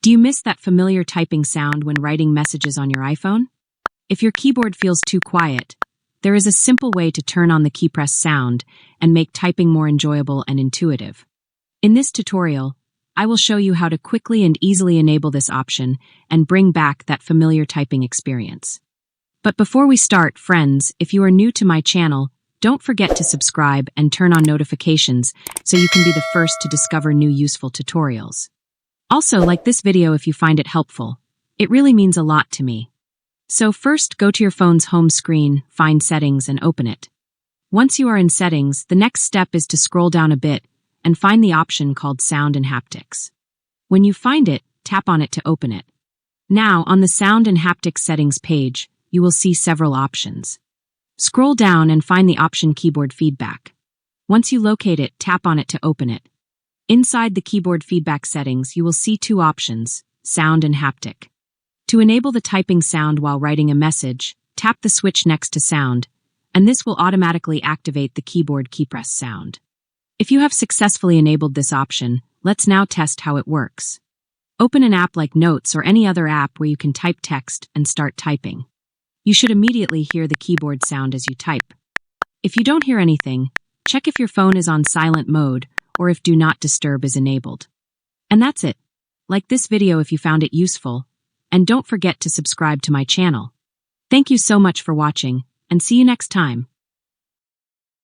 Do you miss that familiar typing sound when writing messages on your iPhone? If your keyboard feels too quiet, there is a simple way to turn on the keypress sound and make typing more enjoyable and intuitive. In this tutorial, I will show you how to quickly and easily enable this option and bring back that familiar typing experience. But before we start, friends, if you are new to my channel, don't forget to subscribe and turn on notifications so you can be the first to discover new useful tutorials. Also, like this video if you find it helpful. It really means a lot to me. So first, go to your phone's home screen, find Settings, and open it. Once you are in Settings, the next step is to scroll down a bit and find the option called Sound and Haptics. When you find it, tap on it to open it. Now, on the Sound and Haptics settings page, you will see several options. Scroll down and find the option Keyboard Feedback. Once you locate it, tap on it to open it. Inside the keyboard feedback settings, you will see two options, Sound and Haptic. To enable the typing sound while writing a message, tap the switch next to Sound, and this will automatically activate the keyboard keypress sound. If you have successfully enabled this option, let's now test how it works. Open an app like Notes or any other app where you can type text and start typing. You should immediately hear the keyboard sound as you type. If you don't hear anything, check if your phone is on silent mode or if Do Not Disturb is enabled. And that's it. Like this video if you found it useful, and don't forget to subscribe to my channel. Thank you so much for watching, and see you next time.